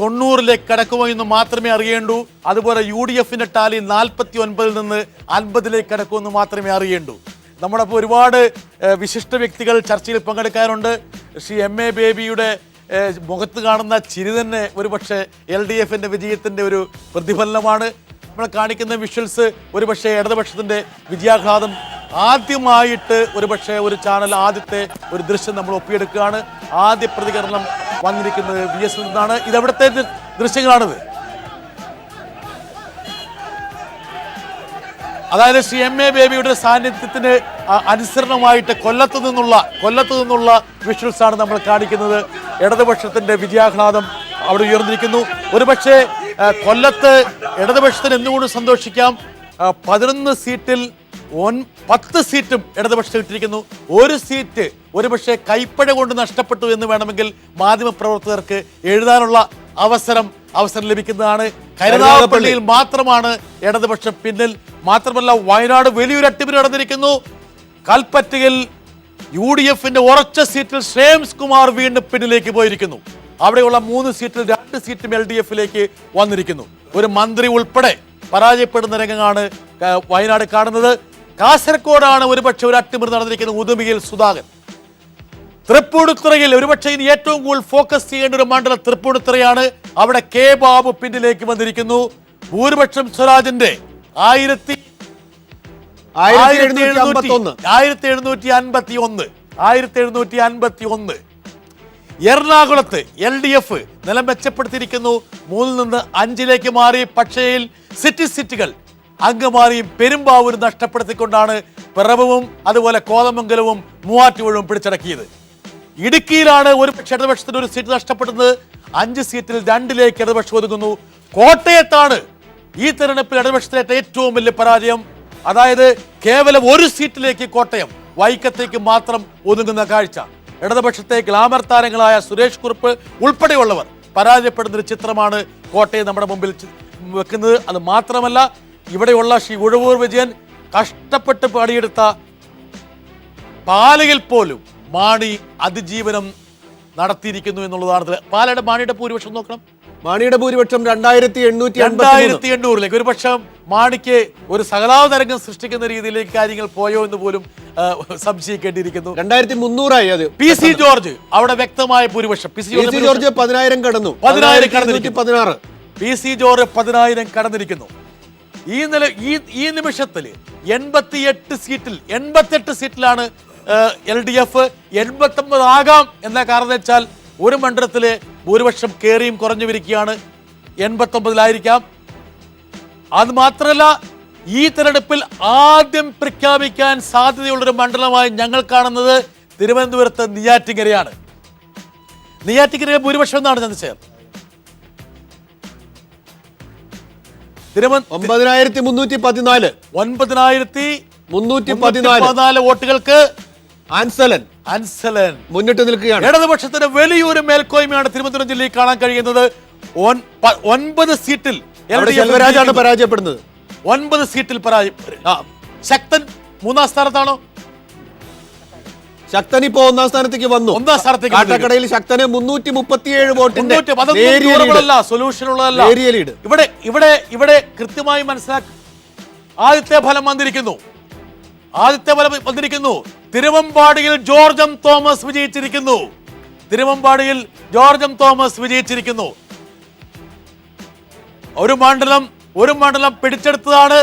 90ലേക്ക് കടക്കുമോ എന്ന് മാത്രമേ അറിയേണ്ടൂ. അതുപോലെ UDFന്റെ ടാലി 49 നിന്ന് 50ലേക്ക് കടക്കുമെന്ന് മാത്രമേ അറിയേണ്ടൂ. നമ്മുടെ ഇപ്പോൾ ഒരുപാട് വിശിഷ്ട വ്യക്തികൾ ചർച്ചയിൽ പങ്കെടുക്കാറുണ്ട്. ശ്രീ MA ബേബിയുടെ മുഖത്ത് കാണുന്ന ചിരി തന്നെ ഒരുപക്ഷെ LDFന്റെ വിജയത്തിന്റെ ഒരു പ്രതിഫലനമാണ്. നമ്മൾ കാണിക്കുന്ന വിഷ്വൽസ് ഒരുപക്ഷെ ഇടതുപക്ഷത്തിന്റെ വിജയാഘാതം ആദ്യമായിട്ട് ഒരുപക്ഷെ ഒരു ചാനൽ ആദ്യത്തെ ഒരു ദൃശ്യം നമ്മൾ ഒപ്പിയെടുക്കുകയാണ്. ആദ്യ പ്രതികരണം വന്നിരിക്കുന്നത് VS നിന്നാണ്. ഇതെവിടുത്തെ ദൃശ്യങ്ങളാണിത്. അതായത് ശ്രീ MA ബേബിയുടെ സാന്നിധ്യത്തിന് അനുസരണമായിട്ട് കൊല്ലത്ത് നിന്നുള്ള വിഷ്വൽസ് ആണ് നമ്മൾ കാണിക്കുന്നത്. ഇടതുപക്ഷത്തിന്റെ വിജയാഹ്ലാദം അവിടെ ഉയർന്നിരിക്കുന്നു. ഒരുപക്ഷെ കൊല്ലത്ത് ഇടതുപക്ഷത്തിന് എന്തുകൊണ്ട് സന്തോഷിക്കാം. 11 സീറ്റിൽ 10 സീറ്റും ഇടതുപക്ഷം ഇട്ടിരിക്കുന്നു. ഒരു സീറ്റ് ഒരുപക്ഷെ കൈപ്പഴ കൊണ്ട് നഷ്ടപ്പെട്ടു എന്ന് വേണമെങ്കിൽ മാധ്യമപ്രവർത്തകർക്ക് എഴുതാനുള്ള അവസരം ലഭിക്കുന്നതാണ്. കരുനാഗപ്പള്ളിയിൽ മാത്രമാണ് ഇടതുപക്ഷം പിന്നിൽ. മാത്രമല്ല, വയനാട് വലിയൊരു അട്ടിമറി നടന്നിരിക്കുന്നു. കൽപ്പറ്റയിൽ UDFന്റെ ഉറച്ച സീറ്റിൽ ശ്രേയംസ് കുമാർ വീണ്ടും പിന്നിലേക്ക് പോയിരിക്കുന്നു. അവിടെയുള്ള 3 സീറ്റിൽ 2 സീറ്റും LDFലേക്ക് വന്നിരിക്കുന്നു. ഒരു മന്ത്രി ഉൾപ്പെടെ പരാജയപ്പെടുന്ന രംഗമാണ് വയനാട് കാണുന്നത്. കാസർഗോഡാണ് ഒരുപക്ഷെ ഒരു അട്ടിമറി നടന്നിരിക്കുന്നത്. ഉദുമയിൽ സുധാകരൻ. തൃപ്പൂണിത്തുറയിൽ ഒരുപക്ഷെ ഇനി ഏറ്റവും കൂടുതൽ ഫോക്കസ് ചെയ്യേണ്ട ഒരു മണ്ഡലം തൃപ്പൂണിത്തുറയാണ്. അവിടെ K ബാബു പിന്നിലേക്ക് വന്നിരിക്കുന്നു. ഭൂരിപക്ഷം സ്വരാജിന്റെ 1751. എറണാകുളത്ത് LDF നിലം മെച്ചപ്പെടുത്തിയിരിക്കുന്നു. 3 നിന്ന് 5ലേക്ക് മാറി. പക്ഷേ സിറ്റികൾ അങ്കമാലിയും പെരുമ്പാവൂരും നഷ്ടപ്പെടുത്തിക്കൊണ്ടാണ് പിറവവും അതുപോലെ കോതമംഗലവും മൂവാറ്റുപുഴയും പിടിച്ചടക്കിയത്. ഇടുക്കിയിലാണ് ഒരുപക്ഷെ ഇടതുപക്ഷത്തിന് ഒരു സീറ്റ് നഷ്ടപ്പെടുന്നത്. 5 സീറ്റിൽ 2ലേക്ക് ഇടതുപക്ഷം ഒതുങ്ങുന്നു. കോട്ടയത്താണ് ഈ തെരഞ്ഞെടുപ്പിൽ ഇടതുപക്ഷത്തിലേറ്റ ഏറ്റവും വലിയ പരാജയം. അതായത് കേവലം 1 സീറ്റിലേക്ക് കോട്ടയം വൈക്കത്തേക്ക് മാത്രം ഒതുങ്ങുന്ന കാഴ്ച. ഇടതുപക്ഷത്തെ ഗ്ലാമർ താരങ്ങളായ സുരേഷ് കുറുപ്പ് ഉൾപ്പെടെയുള്ളവർ പരാജയപ്പെടുന്ന ഒരു ചിത്രമാണ് കോട്ടയം നമ്മുടെ മുമ്പിൽ വെക്കുന്നത്. അത് മാത്രമല്ല, ഇവിടെയുള്ള ശ്രീ ഉഴവൂർ വിജയൻ കഷ്ടപ്പെട്ട് പണിയെടുത്ത പാലയിൽ പോലും മാണി അതിജീവനം നടത്തിയിരിക്കുന്നു എന്നുള്ളതാണ്. പാലയുടെ മാണിയുടെ ഭൂരിപക്ഷം നോക്കണം. മാണിയുടെ ഭൂരിപക്ഷം 2800ലേക്ക്. ഒരു പക്ഷം മാണിക്ക് ഒരു സഹതാപ തരംഗം സൃഷ്ടിക്കുന്ന രീതിയിലേക്ക് കാര്യങ്ങൾ പോയോ എന്ന് പോലും സംശയിക്കേണ്ടിയിരിക്കുന്നു. 2300 അത്. PC ജോർജ് അവിടെ വ്യക്തമായ ഭൂരിപക്ഷം. PC ജോർജ് 10,000 കടന്നു. 10,000 PC ജോർജ് 10,000 കടന്നിരിക്കുന്നു. ഈ നിമിഷത്തിൽ 88 സീറ്റിലാണ് LDF. 89 ആകാം എന്ന കാരണം വെച്ചാൽ ഒരു മണ്ഡലത്തിലെ ഭൂരിപക്ഷം കയറിയും കുറഞ്ഞു വരികയാണ്. 89-ലായിരിക്കാം. അത് മാത്രമല്ല, ഈ തെരഞ്ഞെടുപ്പിൽ ആദ്യം പ്രഖ്യാപിക്കാൻ സാധ്യതയുള്ളൊരു മണ്ഡലമായി ഞങ്ങൾ കാണുന്നത് തിരുവനന്തപുരത്ത് നെയ്യാറ്റിൻകരയാണ്. നെയ്യാറ്റിൻകര ഭൂരിപക്ഷം എന്നാണ് ചന്ദ്രശേഖർ. 9314 വോട്ടുകൾക്ക് ആൻസലൻ മുന്നിട്ട് നിൽക്കുകയാണ്. ഇടതുപക്ഷത്തിന് വലിയൊരു മേൽക്കോയ്മയാണ് തിരുവനന്തപുരം ജില്ലയിൽ കാണാൻ കഴിയുന്നത്. 9 സീറ്റിൽ സെൽവരാജാണ് പരാജയപ്പെടുന്നത്. 9 സീറ്റിൽ ശക്തൻ 3ാം സ്ഥാനത്താണോ? ശക്തൻ ഇപ്പോ 1ാം സ്ഥാനത്തേക്ക് വന്നു. കാട്ടക്കടയിൽ ശക്തന് 337 വോട്ടിന്റെ സൊല്യൂഷൻ ഉള്ളതല്ല. ഇവിടെ കൃത്യമായി മനസ്സിലാക്കി. ആദ്യത്തെ ഫലം വന്നിരിക്കുന്നു. തിരുവമ്പാടിയിൽ ജോർജ് എം തോമസ് വിജയിച്ചിരിക്കുന്നു. ഒരു മണ്ഡലം പിടിച്ചെടുത്തതാണ്.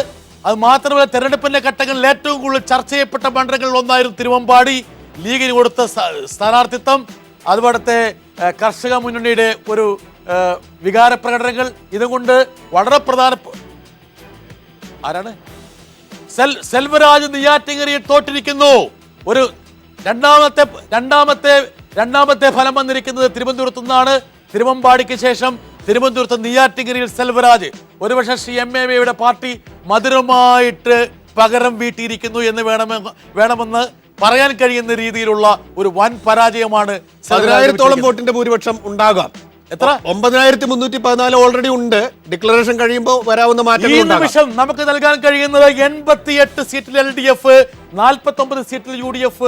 അത് മാത്രമല്ല തെരഞ്ഞെടുപ്പിന്റെ ഘട്ടങ്ങളിൽ ഏറ്റവും കൂടുതൽ ചർച്ച ചെയ്യപ്പെട്ട മണ്ഡലങ്ങളിൽ ഒന്നായിരുന്നു തിരുവമ്പാടി. ലീഗിന് കൊടുത്ത സ്ഥാനാർത്ഥിത്വം, അതുപോലത്തെ കർഷക മുന്നണിയുടെ ഒരു വികാര പ്രകടനങ്ങൾ, ഇതുകൊണ്ട് വളരെ ആരാണ് സെൽവരാജ് നെയ്യാറ്റിൻകരയിൽ തോറ്റിരിക്കുന്നു. ഒരു രണ്ടാമത്തെ ഫലം വന്നിരിക്കുന്നത് തിരുവനന്തപുരത്തു നിന്നാണ്. തിരുവമ്പാടിക്ക് ശേഷം തിരുവനന്തപുരത്ത് നെയ്യാറ്റിൻകരയിൽ സെൽവരാജ്. ഒരുപക്ഷെ CMAയുടെ പാർട്ടി മധുരമായിട്ട് പകരം വീട്ടിയിരിക്കുന്നു എന്ന് വേണമെന്ന് പറയാൻ കഴിയുന്ന രീതിയിലുള്ള ഒരു വൻ പരാജയമാണ്. 10,000-ഓളം വോട്ടിന്റെ ഭൂരിപക്ഷം ഉണ്ടാകാം. എത്ര? 9,314 ഓൾറെഡി ഉണ്ട്. ഡിക്ലറേഷൻ കഴിയുമ്പോൾ വരാവുന്ന മാറ്റങ്ങൾ ഈ നിമിഷം നമുക്ക് നൽകാൻ കഴിയുന്നത് 88 സീറ്റിൽ LDF, 49 സീറ്റിൽ UDF,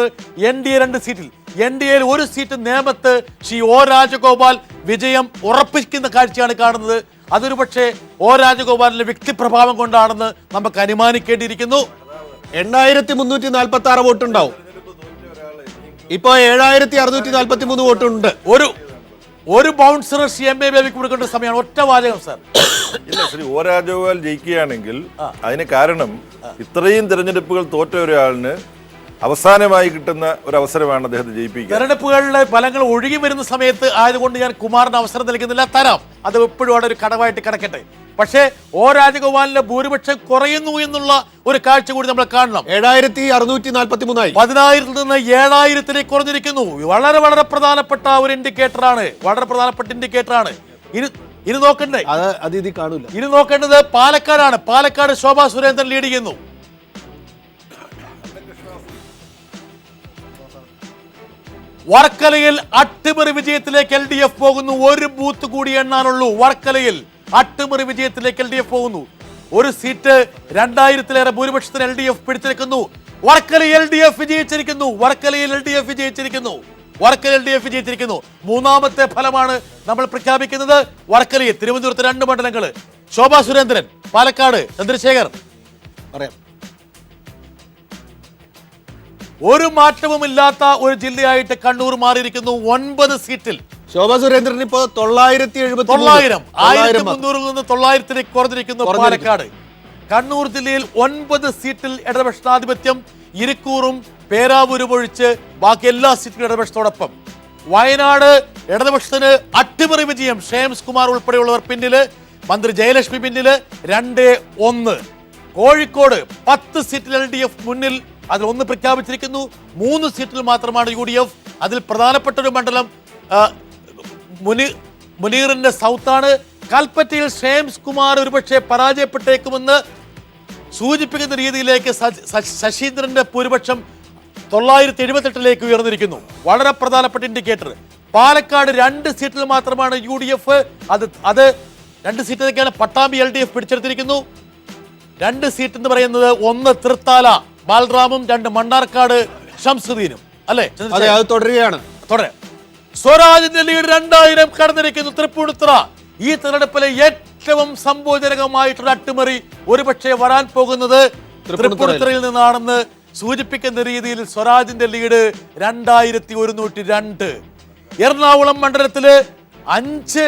NDA 2 സീറ്റിൽ. NDAയിൽ 1 സീറ്റ് നേമത്ത് ശ്രീ O രാജഗോപാൽ വിജയം ഉറപ്പിക്കുന്ന കാഴ്ചയാണ് കാണുന്നത്. അതൊരു പക്ഷേ O രാജഗോപാലിന്റെ വ്യക്തിപ്രഭാവം കൊണ്ടാണെന്ന് നമുക്ക് അനുമാനിക്കേണ്ടിയിരിക്കുന്നു. 8,346 വോട്ടുണ്ടാവും. ഇപ്പോ 7,643 വോട്ടുണ്ട്. ഒരു ബൗൺസർ CMA ബേബിക്ക് കൊടുക്കേണ്ട സമയമാണ്. ഒറ്റ വാചകം സാർ. ഇല്ല, ശ്രീ O രാജഗോപാൽ ജയിക്കുകയാണെങ്കിൽ അതിന് കാരണം ഇത്രയും തെരഞ്ഞെടുപ്പുകൾ തോറ്റ ഒരാളിന് അവസാനമായി കിട്ടുന്ന ഒരു അവസരമാണ് അദ്ദേഹത്തെ ജയിപ്പിക്കുക. തെരഞ്ഞെടുപ്പുകളിലെ ഫലങ്ങൾ ഒഴുകി വരുന്ന സമയത്ത് ആയതുകൊണ്ട് ഞാൻ കുമാറിന് അവസരം നൽകുന്നില്ല. തരാം, അത് എപ്പോഴും അവിടെ ഒരു കടവായിട്ട് കിടക്കട്ടെ. പക്ഷേ O രാജഗോപാലിന്റെ ഭൂരിപക്ഷം കുറയുന്നു എന്നുള്ള ഒരു കാഴ്ച കൂടി നമ്മൾ കാണണം. 7,643 10,000 നിന്ന് 7,000 കുറഞ്ഞിരിക്കുന്നു. വളരെ വളരെ പ്രധാനപ്പെട്ട ഒരു ഇൻഡിക്കേറ്ററാണ്. ഇനി നോക്കണ്ടേ, അത് ഇത് കാണൂല. ഇനി നോക്കേണ്ടത് പാലക്കാടാണ്. പാലക്കാട് ശോഭാ സുരേന്ദ്രൻ ലീഡ് ചെയ്യുന്നു. വർക്കലയിൽ അട്ടിമറി വിജയത്തിലേക്ക് LDF പോകുന്നു. ഒരു ബൂത്ത് കൂടി എണ്ണാനുള്ളൂ. വർക്കലയിൽ അട്ടിമറി വിജയത്തിലേക്ക് LDF പോകുന്നു. ഒരു സീറ്റ് 2,000-ലേറെ ഭൂരിപക്ഷത്തിന് LDF പിടിച്ചെടുക്കുന്നു. വർക്കലയിൽ LDF വിജയിച്ചിരിക്കുന്നു. മൂന്നാമത്തെ ഫലമാണ് നമ്മൾ പ്രഖ്യാപിക്കുന്നത്. വർക്കലയിൽ തിരുവനന്തപുരത്ത് 2 മണ്ഡലങ്ങൾ. ശോഭാ സുരേന്ദ്രൻ, പാലക്കാട് ചന്ദ്രശേഖർ. പറയാം, ഒരു മാറ്റവുമില്ലാത്ത ഒരു ജില്ലയായിട്ട് കണ്ണൂർ മാറിയിരിക്കുന്നു. 9 സീറ്റിൽ ശോഭാ സുരേന്ദ്രൻ ഇപ്പോ 900 1300 നിന്ന് 900 കുറഞ്ഞിരിക്കുന്നു പാലക്കാട്. കണ്ണൂർ ജില്ലയിൽ 9 സീറ്റിൽ ഇടതുപക്ഷാധിപത്യം. ഇരിക്കൂറും പേരാവൂരും ഒഴിച്ച് ബാക്കി എല്ലാ സീറ്റിലും ഇടതുപക്ഷത്തോടൊപ്പം. വയനാട് ഇടതുപക്ഷത്തിന് അട്ടിമറി വിജയം. ഷേംസ് കുമാർ ഉൾപ്പെടെയുള്ളവർ പിന്നില്, മന്ത്രി ജയലക്ഷ്മി പിന്നില്. 2-1. കോഴിക്കോട് 10 സീറ്റിൽ LDF മുന്നിൽ. അതിൽ 1 പ്രഖ്യാപിച്ചിരിക്കുന്നു. 3 സീറ്റിൽ മാത്രമാണ് UDF. അതിൽ പ്രധാനപ്പെട്ട ഒരു മണ്ഡലം മുനീറിന്റെ സൗത്താണ്. കൽപ്പറ്റയിൽ ഷേംസ് കുമാർ ഒരുപക്ഷെ പരാജയപ്പെട്ടേക്കുമെന്ന് സൂചിപ്പിക്കുന്ന രീതിയിലേക്ക് ശശീന്ദ്രന്റെ ഭൂരിപക്ഷം 978 ഉയർന്നിരിക്കുന്നു. വളരെ പ്രധാനപ്പെട്ട ഇൻഡിക്കേറ്റർ. പാലക്കാട് 2 സീറ്റിൽ മാത്രമാണ് UDF. അത് 2 സീറ്റിലേക്കാണ് പട്ടാമ്പി LDF പിടിച്ചെടുത്തിരിക്കുന്നു. 2 സീറ്റ് എന്ന് പറയുന്നത് 1 തൃത്താല ബാലറാമും, 2 മണ്ണാർക്കാട് ഷംസുദ്ദീനും. അല്ലേ? അത് തുടരുകയാണ്. സ്വരാജിന്റെ ലീഡ് 2,000 കടന്നിരിക്കുന്നു. തൃപ്പൂണിത്തുറ ഈ തെരഞ്ഞെടുപ്പിലെ ഏറ്റവും സംഭവജനകമായിട്ടുള്ള അട്ടിമറി ഒരുപക്ഷെ വരാൻ പോകുന്നത് തൃപ്പൂണിത്തുറയിൽ നിന്നാണെന്ന് സൂചിപ്പിക്കുന്ന രീതിയിൽ സ്വരാജിന്റെ ലീഡ് 2,102. എറണാകുളം മണ്ഡലത്തില് 5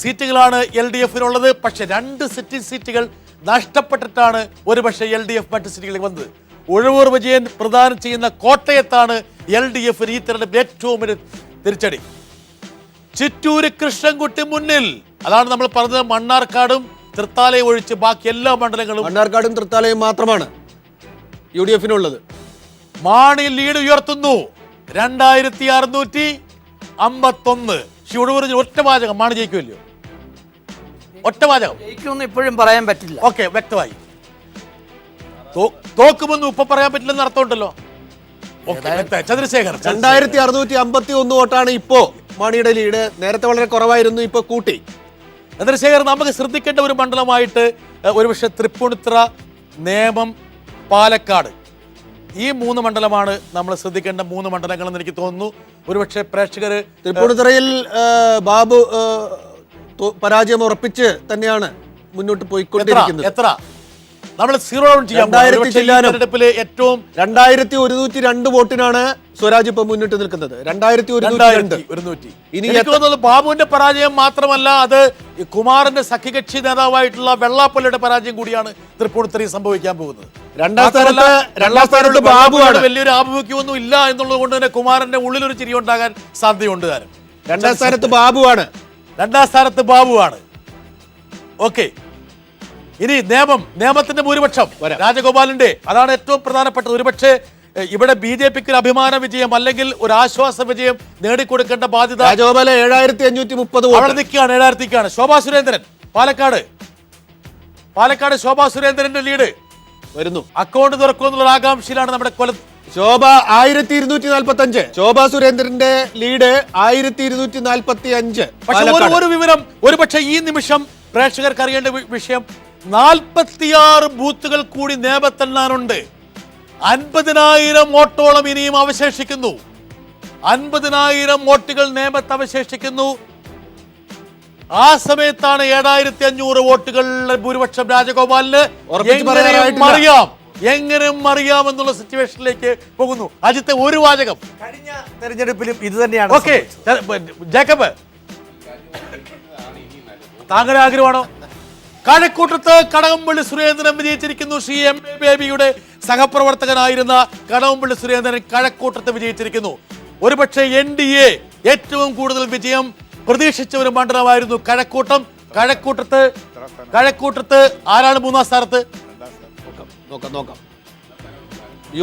സീറ്റുകളാണ് LDFിനുള്ളത്. പക്ഷെ 2 സീറ്റുകൾ നഷ്ടപ്പെട്ടിട്ടാണ് ഒരുപക്ഷെ LDF മറ്റ് സീറ്റുകളിൽ വന്നത്. ഉഴവൂർ വിജയൻ പ്രദാനം ചെയ്യുന്ന കോട്ടയത്താണ് LDFിന് ഈ തെരഞ്ഞെടുപ്പ് ഏറ്റവും വലിയ തിരിച്ചടി. ചിറ്റൂര് കൃഷ്ണൻകുട്ടി മുന്നിൽ. അതാണ് നമ്മൾ പറഞ്ഞത്. മണ്ണാർക്കാടും തൃത്താലയും ഒഴിച്ച് ബാക്കി എല്ലാ മണ്ഡലങ്ങളും, മണ്ണാർക്കാടും തൃത്താലയും മാത്രമാണ് UDFിനുള്ളത്. മാണി ലീഡ് ഉയർത്തുന്നു. 2,651. ഉഴവൂർ ഒറ്റ വാചകം, മാണി ജയിക്കുമല്ലോ? ഒറ്റ വാചകം ജയിക്കുമെന്ന് ഇപ്പോഴും പറയാൻ പറ്റില്ല. ഓക്കെ, വ്യക്തമായി. തോക്കുമെന്ന് ഇപ്പൊ പറയാൻ പറ്റില്ലെന്ന് അർത്ഥമുണ്ടല്ലോ. ചന്ദ്രശേഖർ, 2,651 വോട്ടാണ് ഇപ്പോ മാണിയുടെ ലീഡ്. നേരത്തെ വളരെ കുറവായിരുന്നു, ഇപ്പൊ കൂട്ടി. ചന്ദ്രശേഖർ, നമുക്ക് ശ്രദ്ധിക്കേണ്ട ഒരു മണ്ഡലമായിട്ട് ഒരുപക്ഷെ തൃപ്പൂണിത്തുറ, നേമം, പാലക്കാട് ഈ 3 മണ്ഡലമാണ് നമ്മൾ ശ്രദ്ധിക്കേണ്ട 3 മണ്ഡലങ്ങളെന്ന് എനിക്ക് തോന്നുന്നു. ഒരുപക്ഷെ പ്രേക്ഷകർ തൃപ്പൂണിത്തുറയിൽ ബാബു പരാജയം ഉറപ്പിച്ച് തന്നെയാണ് മുന്നോട്ട് പോയിക്കൊണ്ടിരിക്കുന്നത്. എത്ര നമ്മൾ സീറോ ഡൗൺ ചെയ്യാൻ പോകുന്നു. 2000 ഒരുപക്ഷേ ഈ ചില്ലാനം. തെരഞ്ഞെടുപ്പിലെ ഏറ്റവും 2102 വോട്ടിനാണ് സ്വരാജ് ഇപ്പൊ മുന്നിട്ട് നിൽക്കുന്നത്. 2102. ഇനി എനിക്ക് തോന്നുന്നത് ബാബുവിന്റെ പരാജയം മാത്രമല്ല, അത് ഈ കുമാറിന്റെ സഖ്യകക്ഷി നേതാവായിട്ടുള്ള വെള്ളാപ്പള്ളിയുടെ പരാജയം കൂടിയാണ് തൃപ്പൂണിത്തുറയിൽ സംഭവിക്കാൻ പോകുന്നത്. രണ്ടാം സ്ഥാനത്ത് ബാബുവാണ്. വലിയൊരു ആഭിമുഖ്യമൊന്നും ഇല്ല എന്നുള്ളത് കൊണ്ട് തന്നെ കുമാറിന്റെ ഉള്ളിലൊരു ചിരി ഉണ്ടാകാൻ സാധ്യതയുണ്ട്. താരം രണ്ടാം സ്ഥാനത്ത് ബാബുവാണ്. ഓക്കെ, ഇനി നിയമത്തിന്റെ ഭൂരിപക്ഷം രാജഗോപാലിന്റെ, അതാണ് ഏറ്റവും പ്രധാനപ്പെട്ടത്. ഒരുപക്ഷെ ഇവിടെ BJPക്ക് ഒരു അഭിമാന വിജയം അല്ലെങ്കിൽ ഒരു ആശ്വാസ വിജയം നേടിക്കൊടുക്കേണ്ട ബാധ്യത രാജഗോപാൽ 7530 അവിടെ നിൽക്കുകയാണ്. 7000 ശോഭാ സുരേന്ദ്രൻ പാലക്കാട് ശോഭാ സുരേന്ദ്രന്റെ ലീഡ് വരുന്നു. അക്കൗണ്ട് തുറക്കുമെന്നുള്ള ആകാംക്ഷയിലാണ് നമ്മുടെ ശോഭ 1245. ശോഭാ സുരേന്ദ്രന്റെ ലീഡ് 1245. പക്ഷെ ഒരു വിവരം ഒരുപക്ഷെ ഈ നിമിഷം പ്രേക്ഷകർക്ക് അറിയേണ്ട വിഷയം, 46 ബൂത്തുകൾ കൂടി നേമത്തെണ്ണാനുണ്ട്. 50,000 വോട്ടോളം ഇനിയും അവശേഷിക്കുന്നു. 50,000 വോട്ടുകൾ നേമത്ത് അവശേഷിക്കുന്നു. ആ സമയത്താണ് 7500 വോട്ടുകളുടെ ഭൂരിപക്ഷം രാജഗോപാലിന്. എങ്ങനെയും അറിയാമെന്നുള്ള സിറ്റുവേഷനിലേക്ക് പോകുന്നു. അജിത്തെ ഒരു വാചകം. കഴിഞ്ഞ തെരഞ്ഞെടുപ്പിലും ഇത് തന്നെയാണ്. ഓക്കെ, ജേക്കബ്, താങ്കളുടെ ആഗ്രഹമാണോ? കഴക്കൂട്ടത്ത് കടകംപള്ളി സുരേന്ദ്രൻ വിജയിച്ചിരിക്കുന്നു. CMA ബേബിയുടെ സഹപ്രവർത്തകനായിരുന്ന കടകംപള്ളി സുരേന്ദ്രൻ കഴക്കൂട്ടത്ത് വിജയിച്ചിരിക്കുന്നു. ഒരുപക്ഷെ NDA ഏറ്റവും കൂടുതൽ വിജയം പ്രതീക്ഷിച്ച ഒരു മണ്ഡലമായിരുന്നു കഴക്കൂട്ടം. കഴക്കൂട്ടത്ത് ആരാണ് മൂന്നാം സ്ഥാനത്ത്? നോക്കാം.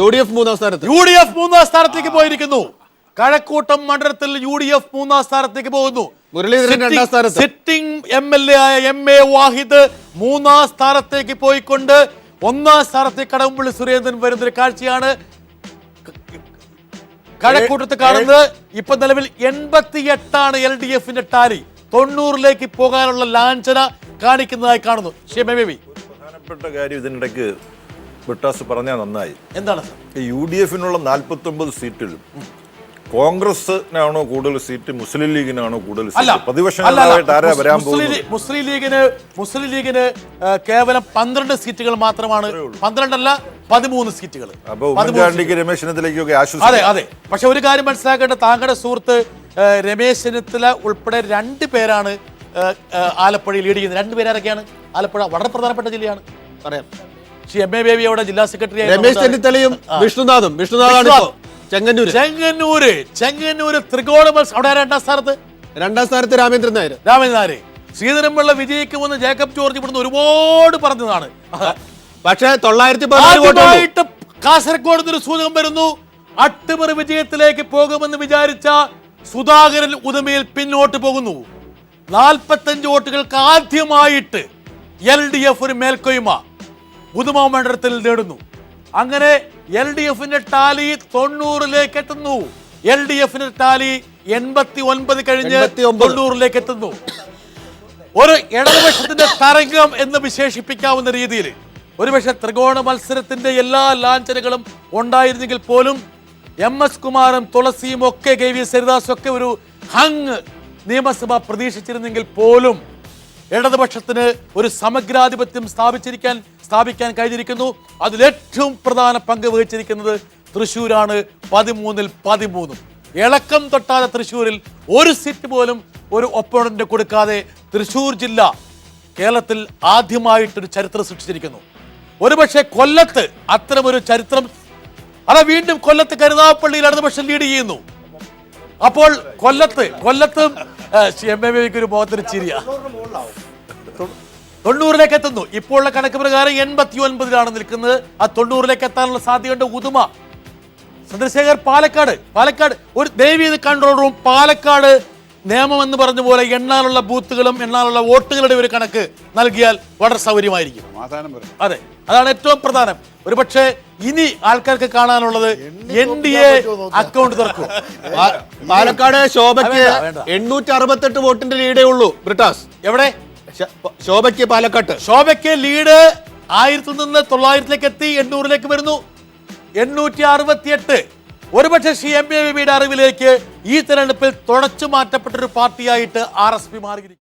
UDF മൂന്നാം സ്ഥാനത്തേക്ക് പോയിരിക്കുന്നു. കഴക്കൂട്ടം മണ്ഡലത്തിൽ UDF മൂന്നാം സ്ഥാനത്തേക്ക് പോകുന്നു. മുരളീധരൻ രണ്ടാം സ്ഥാനത്ത്. സിറ്റിംഗ് MLA ആയ MA വാഹിദ് മൂന്നാം സ്ഥാനത്തേക്ക് പോയിക്കൊണ്ട് ഒന്നാം സ്ഥാനത്തേക്ക് കടകംപള്ളി സുരേന്ദ്രൻ വരുന്നൊരു കാഴ്ചയാണ് കഴക്കൂട്ടത്ത് കാണുന്നത്. ഇപ്പൊ നിലവിൽ 88 LDFന്റെ ടാലി. 90ലേക്ക് പോകാനുള്ള ലാഞ്ചന കാണിക്കുന്നതായി കാണുന്നു. പ്രധാനപ്പെട്ട കാര്യം ഇതിനിടയ്ക്ക് ബ്രിട്ടാസ് പറഞ്ഞാൽ നന്നായി. എന്താണ് UDFനുള്ള 49 സീറ്റിലും കോൺഗ്രസിനാണോ കൂടുതൽ സീറ്റ്, മുസ്ലിം ലീഗിനാണോ കൂടുതൽ സീറ്റ്? പ്രതിപക്ഷമായിട്ട് ആരാ വരാൻ പോകുന്നത്? മുസ്ലിം ലീഗിന് കേവലം 12 സീറ്റുകൾ മാത്രമാണ്. 12 അല്ല, 13 സീറ്റുകൾ. അപ്പൊ ഉമ്മൻചാണ്ടിക്ക് രമേശ് ചെന്നിത്തലയ്ക്കൊക്കെ ആശ്വസിക്കും. അതെ. പക്ഷെ ഒരു കാര്യം മനസ്സിലാക്കേണ്ട, താങ്കളുടെ സുഹൃത്ത് രമേശ് ചെന്നിത്തല ഉൾപ്പെടെ 2 പേരാണ് ആലപ്പുഴയിൽ ലീഡ് ചെയ്യുന്നത്. 2 പേരാരൊക്കെയാണ്? ആലപ്പുഴ വളരെ പ്രധാനപ്പെട്ട ജില്ലയാണ്, പറയാം. CMA ബേബി അവിടെ ജില്ലാ സെക്രട്ടറി. രമേശ് ചെന്നിത്തലയും വിഷ്ണുനാഥാണ് ചെങ്ങന്നൂര് ത്രികോണ മത്സരം. അവിടെ രണ്ടാം സ്ഥാനത്ത് രാമേന്ദ്രൻ നായർ. ശ്രീധരൻപിള്ള വിജയിക്കുമെന്ന് ജേക്കബ് ജോർജ് ഇവിടുന്ന് ഒരുപാട് പറഞ്ഞതാണ്. പക്ഷേ 914 കാസർഗോഡ് ഒരു സൂചകം വരുന്നു. അട്ടിമറി വിജയത്തിലേക്ക് പോകുമെന്ന് വിചാരിച്ച സുധാകരൻ ഉദമയിൽ പിന്നോട്ട് പോകുന്നു. 45 വോട്ടുകൾക്ക് ആദ്യമായിട്ട് LDF ഒരു മേൽക്കൊയ്മ ഉദുമ മണ്ഡലത്തിൽ നേടുന്നു. അങ്ങനെ LDFന്റെ ടാലി 90ലേക്ക് എത്തുന്നു. LDFന്റെ ടാലി 89 കഴിഞ്ഞ് 90ലേക്ക് എത്തുന്നു. ഒരു ഇടതുപക്ഷത്തിന്റെ തരംഗം എന്ന് വിശേഷിപ്പിക്കാവുന്ന രീതിയിൽ ഒരുപക്ഷെ ത്രികോണ മത്സരത്തിന്റെ എല്ലാ ലാഞ്ചനകളും ഉണ്ടായിരുന്നെങ്കിൽ പോലും MS കുമാറും തുളസിയും ഒക്കെ KV സരിദാസും ഒക്കെ ഒരു ഹങ് നിയമസഭ പ്രതീക്ഷിച്ചിരുന്നെങ്കിൽ പോലും ഇടതുപക്ഷത്തിന് ഒരു സമഗ്രാധിപത്യം സ്ഥാപിക്കാൻ കഴിഞ്ഞിരിക്കുന്നു. അതിലേറ്റവും പ്രധാന പങ്ക് വഹിച്ചിരിക്കുന്നത് തൃശ്ശൂരാണ്. 13-ൽ 13. ഇളക്കം തൊട്ടാതെ തൃശ്ശൂരിൽ ഒരു സീറ്റ് പോലും ഒരു ഒപ്പോണന്റ് കൊടുക്കാതെ തൃശ്ശൂർ ജില്ല കേരളത്തിൽ ആദ്യമായിട്ടൊരു ചരിത്രം സൃഷ്ടിച്ചിരിക്കുന്നു. ഒരുപക്ഷെ കൊല്ലത്ത് അത്തരമൊരു ചരിത്രം, വീണ്ടും കൊല്ലത്ത് കരുനാഗപ്പള്ളിയിൽ ഇടതുപക്ഷം ലീഡ് ചെയ്യുന്നു. അപ്പോൾ കൊല്ലത്തും CMAക്ക് ഒരു മുഖത്തൊരു ചിരിയ. 90ലേക്ക് എത്തുന്നു. ഇപ്പോഴുള്ള കണക്ക് പ്രകാരം 89ലാണ് നിൽക്കുന്നത്. ആ 90ലേക്ക് എത്താനുള്ള സാധ്യതയുണ്ട്. ഉദുമ ചന്ദ്രശേഖർ പാലക്കാട് ഒരു ദേവീയ കൺട്രോൾ റൂം. പാലക്കാട് നിയമം എന്ന് പറഞ്ഞ പോലെ എണ്ണാനുള്ള ബൂത്തുകളും എണ്ണാനുള്ള വോട്ടുകളുടെ ഒരു കണക്ക് നൽകിയാൽ വളരെ സൗകര്യമായിരിക്കും. അതെ, അതാണ് ഏറ്റവും പ്രധാനം. ഒരുപക്ഷെ ഇനി ആൾക്കാർക്ക് കാണാനുള്ളത് NDA അക്കൗണ്ട് തുറക്കും. പാലക്കാട് ശോഭയ്ക്ക് 868 വോട്ടിന്റെ ലീഡേ ഉള്ളൂ. ബ്രിട്ടാസ് എവിടെ? ശോഭയ്ക്ക് ലീഡ് 1000 നിന്ന് 900ലേക്ക് എത്തി, 800ലേക്ക് വരുന്നു. 868. ഒരുപക്ഷെ CMA ബേബിയുടെ അറിവിലേക്ക് ഈ തെരഞ്ഞെടുപ്പിൽ തുടച്ചു മാറ്റപ്പെട്ടൊരു പാർട്ടിയായിട്ട് RSP മാറിയിരിക്കും.